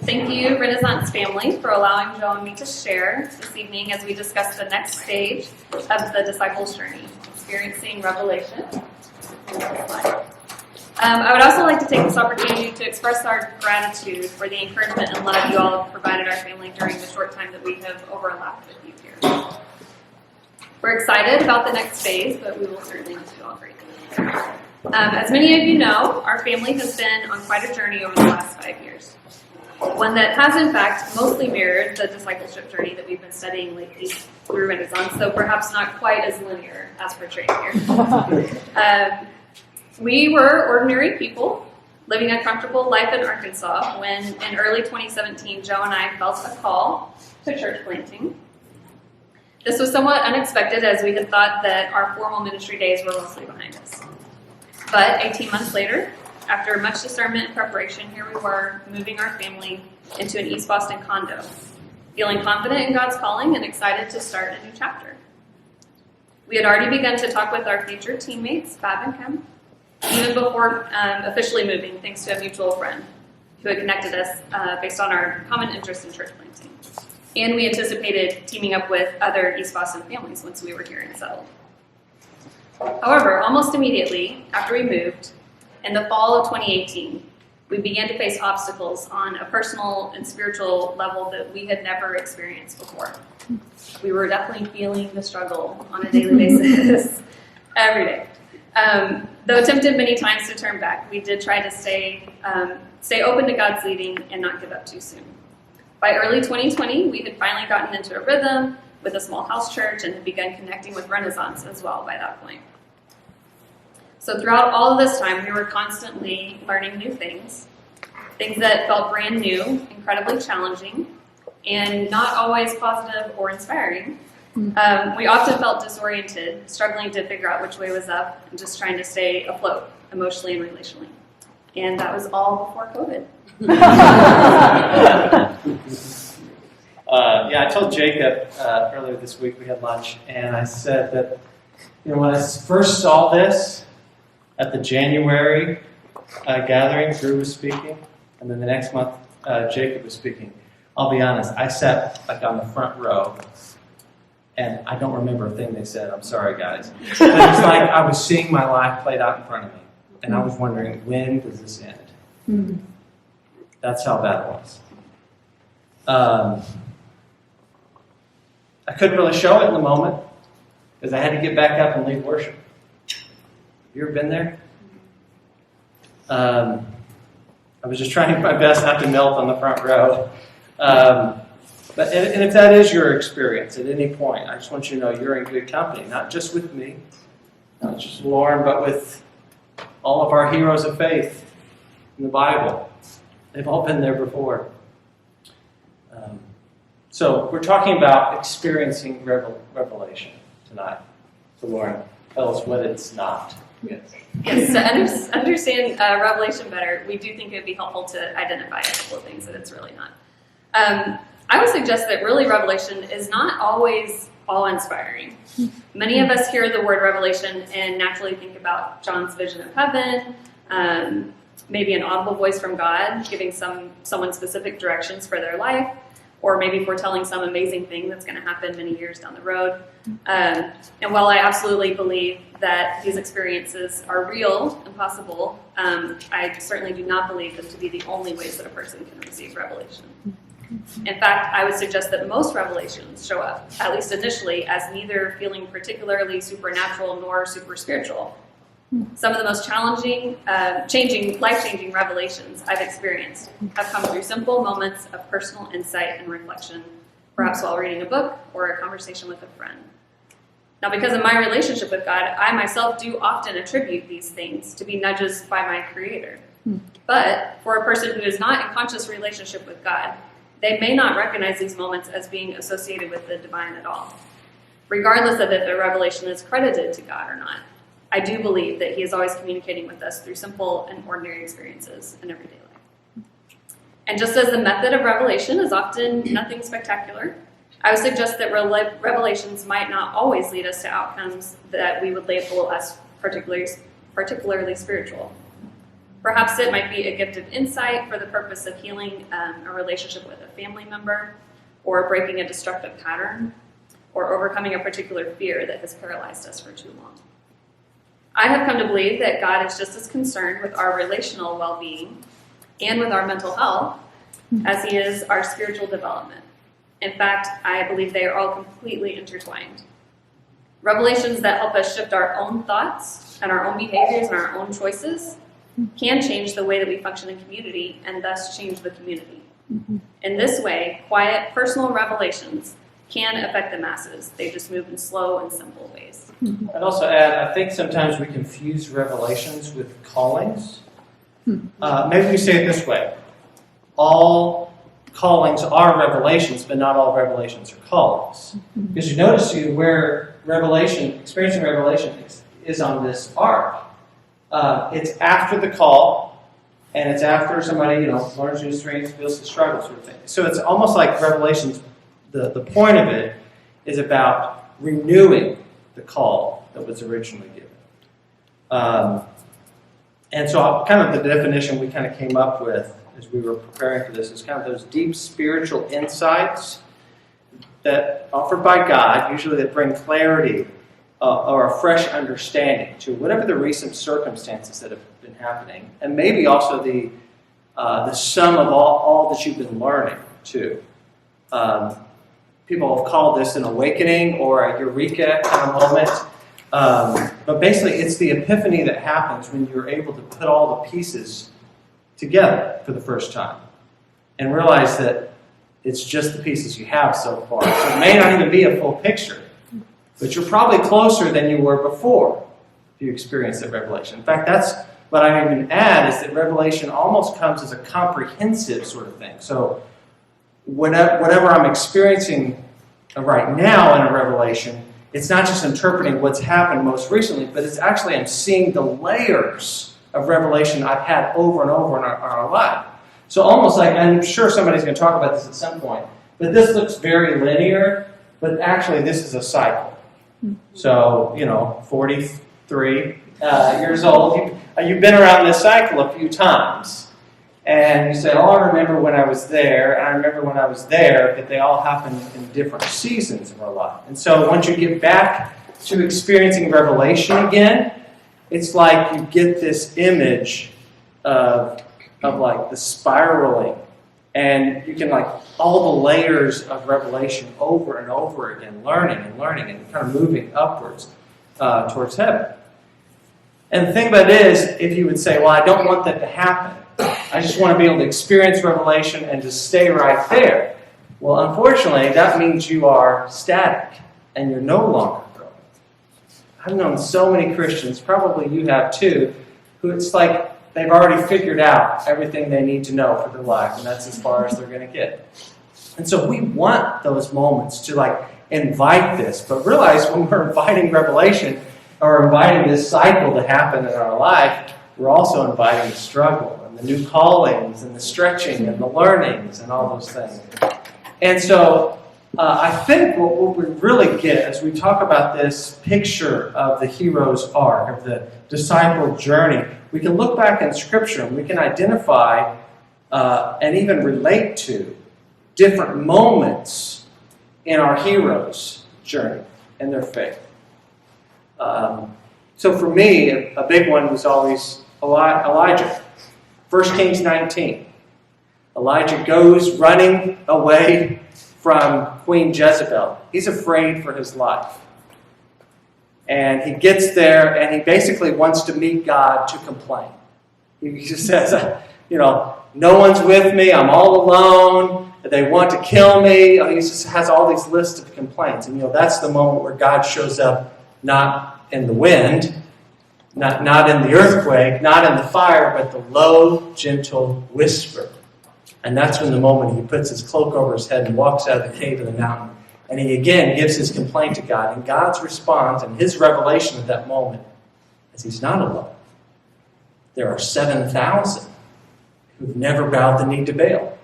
Thank you, Renaissance family, for allowing Joe and me to share this evening as we discuss the next stage of the disciples' journey, experiencing revelation. I would also like to take this opportunity to express our gratitude for the encouragement and love you all have provided our family during the short time that we have overlapped with you here. We're excited about the next phase, but we will certainly miss you all greatly. As many of you know, our family has been on quite a journey over the last 5 years. One that has, in fact, mostly mirrored the discipleship journey that we've been studying lately through Renaissance, though perhaps not quite as linear as portrayed here. We were ordinary people living a comfortable life in Arkansas when, in early 2017, Joe and I felt a call to church planting. This was somewhat unexpected, as we had thought that our formal ministry days were mostly behind us. But 18 months later, after much discernment and preparation, here we were, moving our family into an East Boston condo, feeling confident in God's calling and excited to start a new chapter. We had already begun to talk with our future teammates, Fab and Kim, even before officially moving, thanks to a mutual friend who had connected us based on our common interest in church planting. And we anticipated teaming up with other East Boston families once we were here and settled. However, almost immediately after we moved, in the fall of 2018, we began to face obstacles on a personal and spiritual level that we had never experienced before. We were definitely feeling the struggle on a daily basis, every day. Though tempted many times to turn back, we did try to stay open to God's leading and not give up too soon. By early 2020, we had finally gotten into a rhythm with a small house church and had begun connecting with Renaissance as well by that point. So throughout all of this time, we were constantly learning new things that felt brand new, incredibly challenging, and not always positive or inspiring. We often felt disoriented, struggling to figure out which way was up, and just trying to stay afloat emotionally and relationally. And that was all before COVID. I told Jacob earlier this week, we had lunch, and I said that when I first saw this at the January gathering, Drew was speaking, and then the next month Jacob was speaking. I'll be honest, I sat on the front row, and I don't remember a thing they said. I'm sorry, guys. But it's like I was seeing my life played out in front of me, and I was wondering, when does this end? Mm-hmm. That's how bad it was. I couldn't really show it in the moment because I had to get back up and lead worship. You ever been there? I was just trying my best not to melt on the front row. But if that is your experience at any point, I just want you to know you're in good company, not just with me, not just with Lauren, but with all of our heroes of faith in the Bible. They've all been there before. So we're talking about experiencing revelation tonight. So Lauren, tell us what it's not. Yes, to understand Revelation better, we do think it would be helpful to identify a couple of things that it's really not. I would suggest that really Revelation is not always awe-inspiring. Many of us hear the word revelation and naturally think about John's vision of heaven, maybe an audible voice from God giving someone specific directions for their life, or maybe foretelling some amazing thing that's going to happen many years down the road. And while I absolutely believe that these experiences are real and possible, I certainly do not believe them to be the only ways that a person can receive revelation. In fact, I would suggest that most revelations show up, at least initially, as neither feeling particularly supernatural nor super spiritual. Some of the most challenging, life-changing revelations I've experienced have come through simple moments of personal insight and reflection, perhaps while reading a book or a conversation with a friend. Now, because of my relationship with God, I myself do often attribute these things to be nudges by my Creator. But for a person who is not in conscious relationship with God, they may not recognize these moments as being associated with the divine at all. Regardless of if a revelation is credited to God or not, I do believe that He is always communicating with us through simple and ordinary experiences in everyday life. And just as the method of revelation is often nothing spectacular, I would suggest that revelations might not always lead us to outcomes that we would label as particularly spiritual. Perhaps it might be a gift of insight for the purpose of healing a relationship with a family member, or breaking a destructive pattern, or overcoming a particular fear that has paralyzed us for too long. I have come to believe that God is just as concerned with our relational well-being and with our mental health as he is our spiritual development. In fact, I believe they are all completely intertwined. Revelations that help us shift our own thoughts and our own behaviors and our own choices can change the way that we function in community and thus change the community. In this way, quiet, personal revelations can affect the masses. They just move in slow and simple ways. I'd also add, I think sometimes we confuse revelations with callings. Maybe we say it this way. All callings are revelations, but not all revelations are callings. Because you notice where experiencing revelation is on this arc. It's after the call, and it's after somebody, learns new strengths, feels the struggle sort of thing. So it's almost like revelations, the point of it is about renewing the call that was originally given. And so kind of the definition we kind of came up with as we were preparing for this is kind of those deep spiritual insights that offered by God, usually that bring clarity or a fresh understanding to whatever the recent circumstances that have been happening, and maybe also the sum of all that you've been learning too. People have called this an awakening or a eureka kind of moment. But basically, it's the epiphany that happens when you're able to put all the pieces together for the first time and realize that it's just the pieces you have so far. So it may not even be a full picture, but you're probably closer than you were before if you experience that revelation. In fact, that's what I even add is that revelation almost comes as a comprehensive sort of thing. So whatever I'm experiencing right now in a revelation, it's not just interpreting what's happened most recently, but it's actually I'm seeing the layers of revelation I've had over and over in our life. So almost like, I'm sure somebody's going to talk about this at some point, but this looks very linear, but actually this is a cycle. So, 43 years old, you've been around this cycle a few times. And you say, I remember when I was there, and I remember when I was there, but they all happened in different seasons of our life. And so once you get back to experiencing revelation again, it's like you get this image of like the spiraling, and you can all the layers of revelation over and over again, learning and kind of moving upwards towards heaven. And the thing about it is, if you would say, well, I don't want that to happen, I just want to be able to experience revelation and just stay right there. Well, unfortunately, that means you are static and you're no longer growing. I've known so many Christians, probably you have too, who it's like they've already figured out everything they need to know for their life, and that's as far as they're going to get. And so we want those moments to invite this, but realize when we're inviting revelation or inviting this cycle to happen in our life, we're also inviting the struggle and the new callings and the stretching and the learnings and all those things. And so I think what we really get as we talk about this picture of the hero's arc, of the disciple journey, we can look back in Scripture and we can identify and even relate to different moments in our hero's journey and their faith. So for me, a big one was always Elijah. 1 Kings 19. Elijah goes running away from Queen Jezebel. He's afraid for his life. And he gets there and he basically wants to meet God to complain. He just says, no one's with me, I'm all alone, they want to kill me. He just has all these lists of complaints. And that's the moment where God shows up, not in the wind, not in the earthquake, not in the fire, but the low, gentle whisper. And that's when the moment he puts his cloak over his head and walks out of the cave of the mountain. And he again gives his complaint to God. And God's response and his revelation at that moment is he's not alone. There are 7,000 who've never bowed the knee to Baal.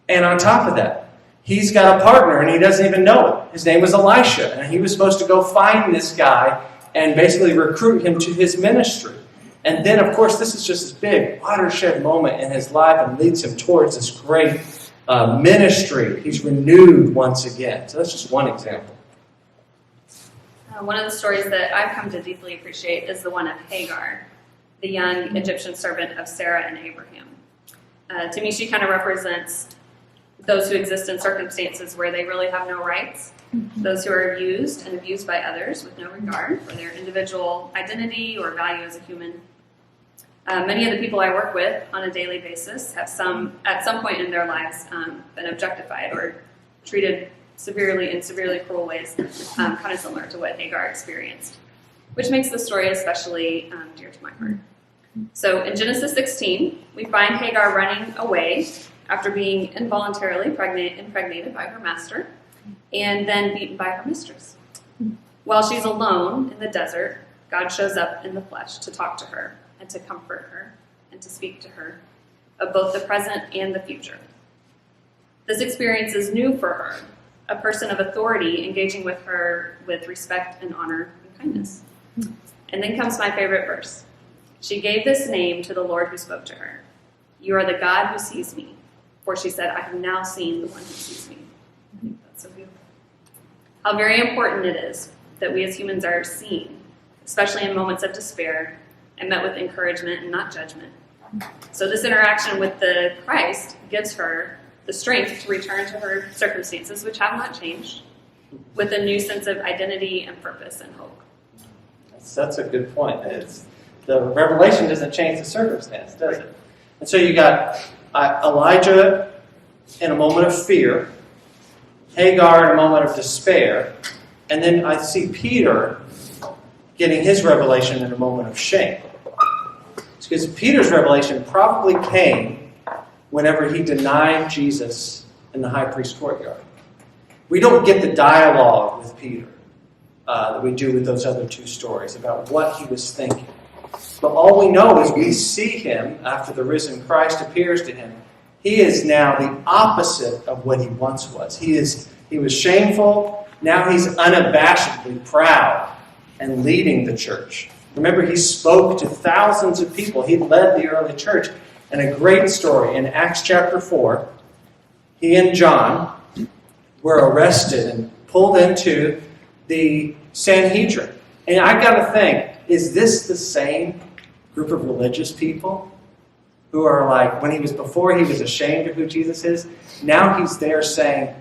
And on top of that, he's got a partner and he doesn't even know it. His name was Elisha, and he was supposed to go find this guy and basically recruit him to his ministry. And then, of course, this is just this big watershed moment in his life and leads him towards this great ministry. He's renewed once again. So that's just one example. One of the stories that I've come to deeply appreciate is the one of Hagar, the young Egyptian servant of Sarah and Abraham. To me, she kind of represents those who exist in circumstances where they really have no rights, those who are used and abused by others with no regard for their individual identity or value as a human. Many of the people I work with on a daily basis have at some point in their lives been objectified or treated severely in severely cruel ways, kind of similar to what Hagar experienced, which makes the story especially dear to my heart. So in Genesis 16, we find Hagar running away after being involuntarily impregnated by her master and then beaten by her mistress. While she's alone in the desert, God shows up in the flesh to talk to her and to comfort her and to speak to her of both the present and the future. This experience is new for her, a person of authority engaging with her with respect and honor and kindness. And then comes my favorite verse. She gave this name to the Lord who spoke to her. You are the God who sees me. For she said, I have now seen the one who sees me. I think that's so beautiful. How very important it is that we as humans are seen, especially in moments of despair, and met with encouragement and not judgment. So this interaction with the Christ gives her the strength to return to her circumstances, which have not changed, with a new sense of identity and purpose and hope. That's a good point. The revelation doesn't change the circumstance, does it? And so you got Elijah in a moment of fear, Hagar in a moment of despair, and then I see Peter getting his revelation in a moment of shame. It's because Peter's revelation probably came whenever he denied Jesus in the high priest's courtyard. We don't get the dialogue with Peter that we do with those other two stories about what he was thinking. But all we know is we see him after the risen Christ appears to him. He is now the opposite of what he once was. He was shameful. Now he's unabashedly proud and leading the church. Remember, he spoke to thousands of people. He led the early church. And a great story in Acts chapter 4, he and John were arrested and pulled into the Sanhedrin. And I got to think, is this the same group of religious people who are like, before he was ashamed of who Jesus is, now he's there saying,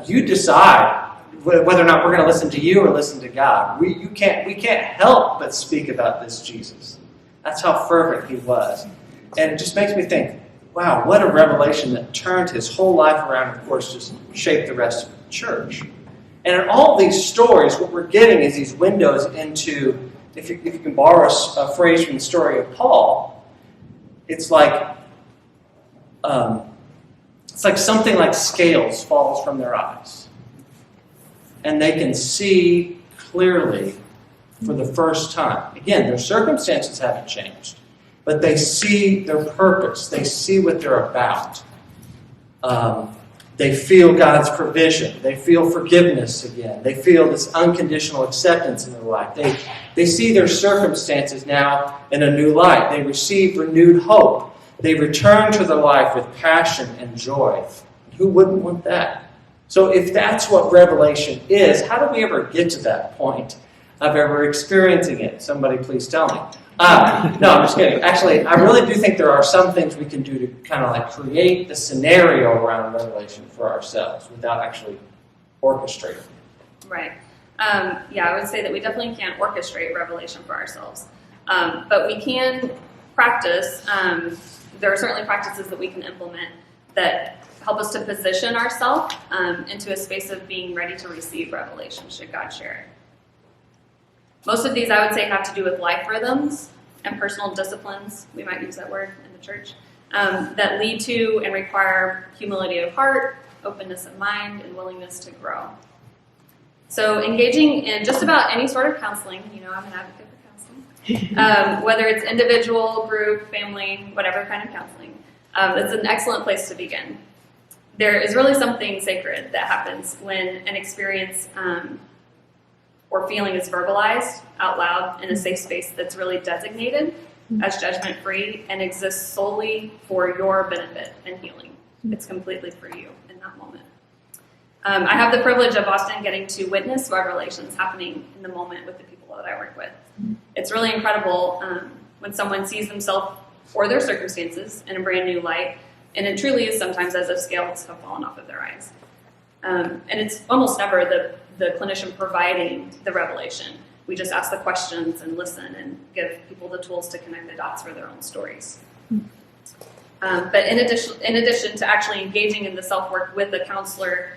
you decide whether or not we're going to listen to you or listen to God. We can't help but speak about this Jesus. That's how fervent he was. And it just makes me think, wow, what a revelation that turned his whole life around and, of course, just shaped the rest of the church. And in all these stories, what we're getting is these windows into, if you can borrow a phrase from the story of Paul, it's like something like scales falls from their eyes. And they can see clearly for the first time. Again, their circumstances haven't changed, but they see their purpose. They see what they're about. They feel God's provision. They feel forgiveness again. They feel this unconditional acceptance in their life. They see their circumstances now in a new light. They receive renewed hope. They return to their life with passion and joy. Who wouldn't want that? So if that's what revelation is, how do we ever get to that point of ever experiencing it? Somebody please tell me. No, I'm just kidding. Actually, I really do think there are some things we can do to kind of like create the scenario around revelation for ourselves without actually orchestrating. Right. I would say that we definitely can't orchestrate revelation for ourselves. But we can practice. There are certainly practices that we can implement that help us to position ourselves into a space of being ready to receive revelation, should God share it. Most of these, I would say, have to do with life rhythms and personal disciplines, we might use that word in the church, that lead to and require humility of heart, openness of mind, and willingness to grow. So engaging in just about any sort of counseling, I'm an advocate for counseling, whether it's individual, group, family, whatever kind of counseling, It's an excellent place to begin. There is really something sacred that happens when an experience or feeling is verbalized out loud in a safe space that's really designated as judgment-free and exists solely for your benefit and healing. It's completely for you in that moment. I have the privilege of often getting to witness revelations happening in the moment with the people that I work with. It's really incredible when someone sees themselves or their circumstances in a brand new light, and it truly is sometimes as if scales have fallen off of their eyes. And it's almost never the clinician providing the revelation. We just ask the questions and listen and give people the tools to connect the dots for their own stories. But in addition to actually engaging in the self-work with a counselor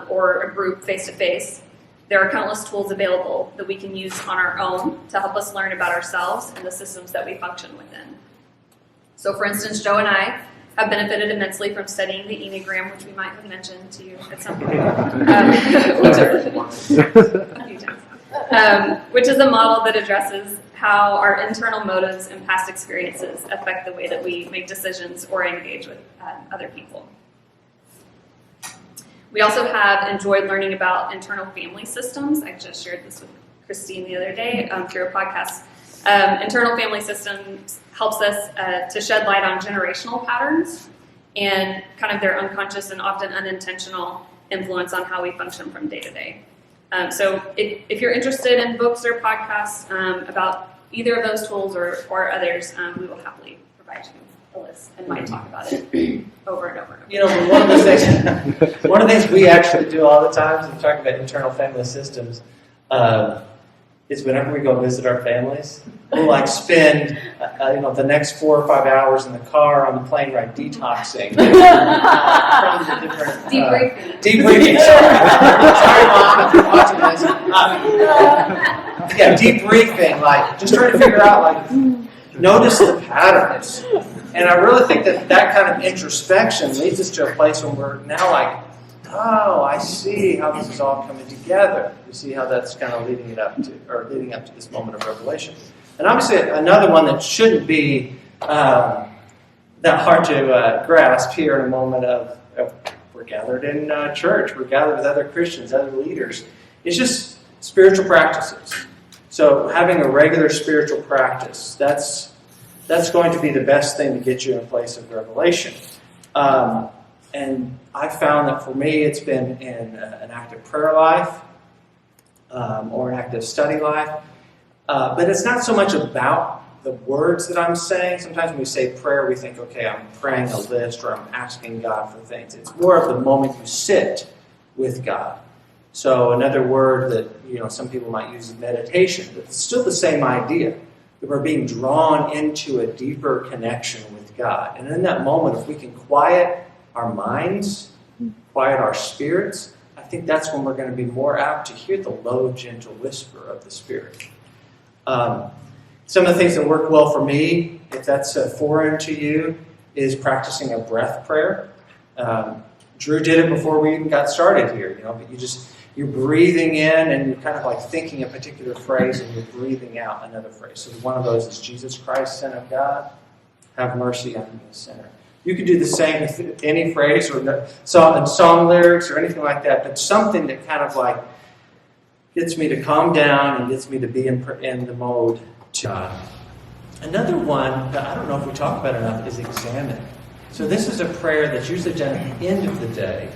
or a group face-to-face, there are countless tools available that we can use on our own to help us learn about ourselves and the systems that we function within. So for instance, Joe and I have benefited immensely from studying the Enneagram, which we might have mentioned to you at some point, which is a model that addresses how our internal motives and past experiences affect the way that we make decisions or engage with other people. We also have enjoyed learning about internal family systems. I just shared this with Christine the other day through a podcast. Internal family systems helps us to shed light on generational patterns and kind of their unconscious and often unintentional influence on how we function from day to day. So if you're interested in books or podcasts about either of those tools or others, we will happily provide you a list and might talk about it over and over and over. You know, one of the things we actually do all the time, when we talk about internal family systems, is whenever we go visit our families, we'll like spend the next 4 or 5 hours in the car on the plane ride detoxing from the different debriefing. Sorry, Mom, if you're watching this. Debriefing, like just trying to figure out, like, notice the patterns. And I really think that kind of introspection leads us to a place when we're now like, oh, I see how this is all coming together. You see how that's kind of leading up to this moment of revelation. And obviously, another one that shouldn't be that hard to grasp here in a moment of we're gathered in church, we're gathered with other Christians, other leaders. It's just spiritual practices. So having a regular spiritual practice, that's going to be the best thing to get you in a place of revelation. And I found that for me, it's been in an active prayer life or an active study life. But it's not so much about the words that I'm saying. Sometimes when we say prayer, we think, okay, I'm praying a list or I'm asking God for things. It's more of the moment you sit with God. So another word that some people might use is meditation, but it's still the same idea. That we're being drawn into a deeper connection with God. And in that moment, if we can quiet our minds, quiet our spirits, I think that's when we're going to be more apt to hear the low, gentle whisper of the Spirit. Some of the things that work well for me, if that's foreign to you, is practicing a breath prayer. Drew did it before we even got started here, but you're breathing in and you're kind of like thinking a particular phrase and you're breathing out another phrase. So one of those is, Jesus Christ, Son of God, have mercy on me, a sinner. You could do the same with any phrase or song lyrics or anything like that, but something that kind of like gets me to calm down and gets me to be in the mode to God. Another one that I don't know if we talk about enough is examine. So this is a prayer that's usually done at the end of the day,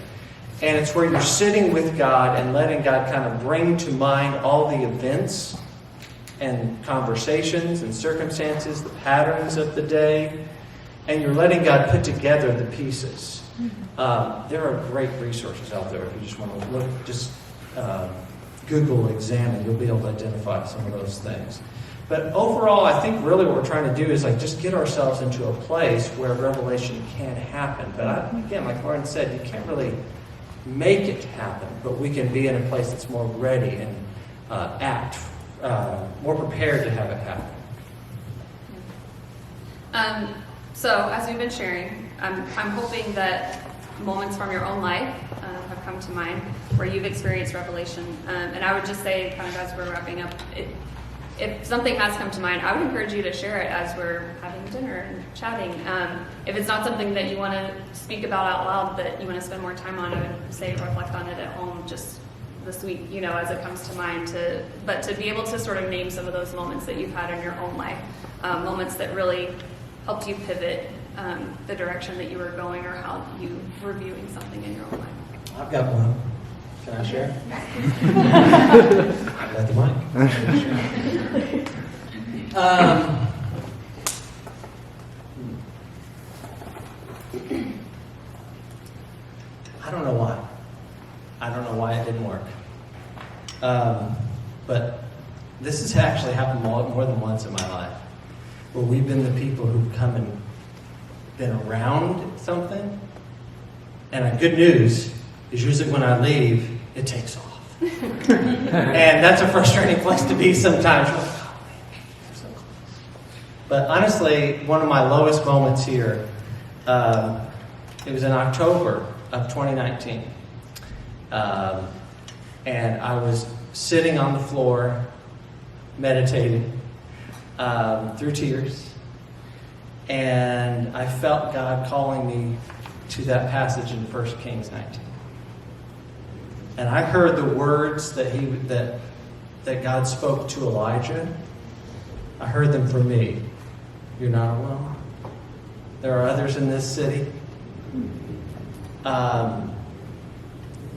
and it's where you're sitting with God and letting God kind of bring to mind all the events and conversations and circumstances, the patterns of the day, and you're letting God put together the pieces. There are great resources out there if you just want to look, just Google examine, you'll be able to identify some of those things. But overall, I think really what we're trying to do is like just get ourselves into a place where revelation can happen. But again, like Lauren said, you can't really make it happen, but we can be in a place that's more ready and more prepared to have it happen. So as we've been sharing, I'm hoping that moments from your own life have come to mind where you've experienced revelation. And I would just say, kind of as we're wrapping up, if something has come to mind, I would encourage you to share it as we're having dinner and chatting. If it's not something that you want to speak about out loud, that you want to spend more time on, I would say reflect on it at home just this week, as it comes to mind. But to be able to sort of name some of those moments that you've had in your own life, moments that really helped you pivot the direction that you were going, or how you were viewing something in your own life. I've got one. Can I share? I've got the mic. I don't know why. I don't know why it didn't work. But this has actually happened more than once in my life, where we've been the people who've come and been around something, and the good news is usually when I leave, it takes off. And that's a frustrating place to be sometimes. You're like, oh, man, they're so close. But honestly, one of my lowest moments here, it was in October of 2019. And I was sitting on the floor, meditating through tears. And I felt God calling me to that passage in 1 Kings 19. And I heard the words that God spoke to Elijah. I heard them for me. You're not alone. There are others in this city. And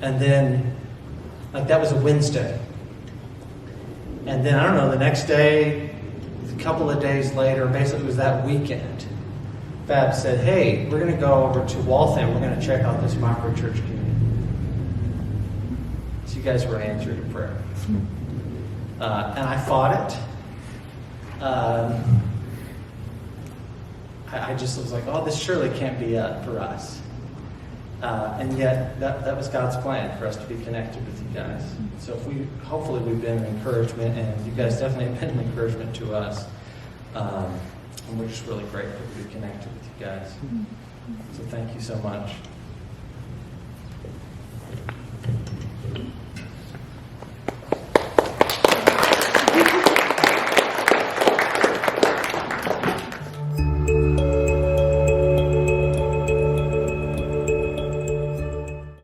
then, that was a Wednesday. And then, I don't know, the next day, a couple of days later, basically it was that weekend, Fab said, hey, we're going to go over to Waltham. We're going to check out this micro church community. So you guys were answered in prayer. And I fought it. I just was like, oh, this surely can't be for us. And yet, that was God's plan, for us to be connected with you guys. So hopefully we've been an encouragement, and you guys definitely have been an encouragement to us. And we're just really grateful to be connected with you guys. So thank you so much.